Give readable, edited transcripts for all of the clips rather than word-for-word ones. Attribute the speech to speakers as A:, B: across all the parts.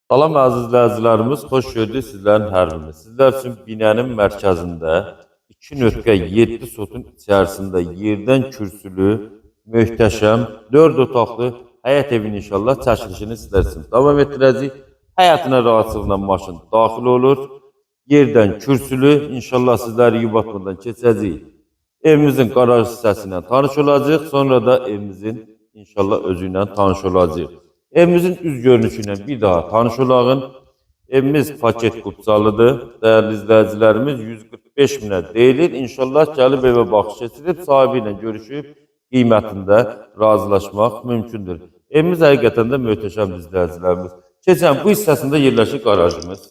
A: Salam əziz izləyicilərimiz, xoş gördük sizlərin hər birini. Sizlər üçün binənin mərkəzində 2.7 sotun içərisində yerdən kürsülü, möhtəşəm, 4 otaqlı həyət evinin inşallah çəkilişini sizlər üçün davam etdirəcəyik. Həyatına rahatlıqla maşın daxil olur. Yerdən kürsülü, inşallah sizləri yubatmadan keçəcəyik. Evimizin qaraj hissəsindən tanış olacağıq, sonra da evimizin inşallah özü ilə tanış olacağıq. Evimizin üz görünüşü ilə bir daha tanış olağın. Evimiz paket qutsalıdır. Dəyərli izləyicilərimiz 145 minə deyilir. İnşallah gəlib evə baxış keçirib, sahibi ilə görüşüb, qiymətində razılaşmaq mümkündür. Evimiz həqiqətən də möhtəşəm izləyicilərimiz. Keçən bu hissəsində yerləşir qarajımız.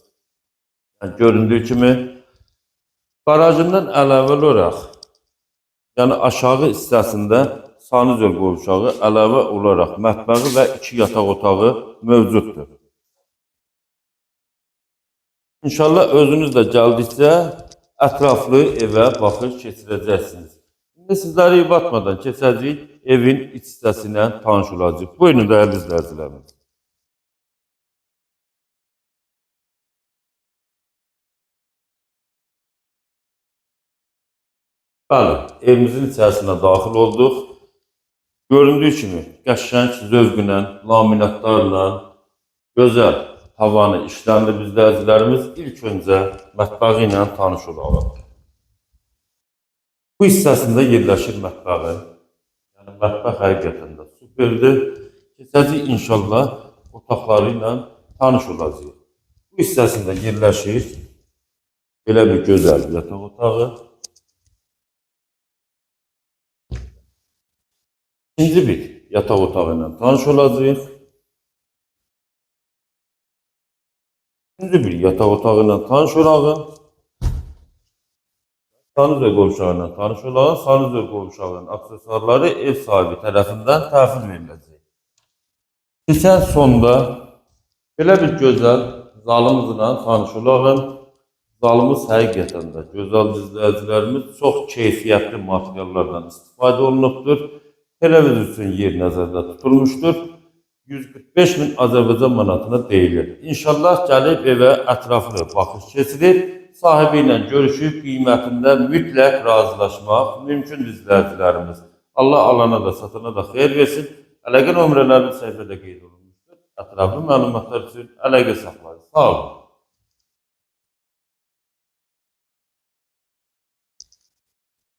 A: Yəni, göründüyü kimi, qarajından əlavə olaraq, yəni aşağı hissəsində sanuzel qovşağı əlavə olaraq mətbəxi və 2 yataq otağı mövcuddur. İnşallah özünüz də gəldikcə ətraflı evə baxış keçirəcəksiniz. İndi sizləri batmadan keçəcəyik, evin iç hissəsinə tanış olacaq. Buyurun dəyərli izləyicilərimiz. Bəli, evimizin içərisinə daxil olduq. Göründüyü kimi, qəşəng zövqlə, laminatlarla, gözəl havanı işləndi izləyicilərimiz. İlk öncə mətbəxi ilə tanış olalım. Bu hissəsində yerləşir mətbəxi. Yəni, mətbəx həqiqətən də superdir. Keçəcək inşallah otaqları ilə tanış olacaq. Bu hissəsində yerləşir belə bir gözəl yataq otağı. İkinci bir yataq otağı ilə tanış olacağıq. İkinci bir yataq otağı ilə tanış olacağıq. Sanuzel qovşağı ilə tanış olacağıq. Sanuzel qovşağının aksesuarları ev sahibi tərəfindən təhvil veriləcək. Keçən sonda belə bir gözəl zalımızla tanış olacağıq. Zalımız həqiqətən də gözəl izləyicilərimiz çox keyfiyyətli materiallardan istifadə olunubdur. Televizor üçün yer nəzərdə tutulmuşdur. 145 min Azərbaycan manatına deyilir. İnşallah gəlib evə ətraflı baxış keçirir. Sahibi ilə görüşüb qiymətində mütləq razılaşmaq mümkündür izləyicilərimiz. Allah alana da satana da xeyir versin. Əlaqə nömrələri səhifədə qeyd olunmuşdur. Ətraflı məlumatlar üçün əlaqə saxlayın. Sağ olun.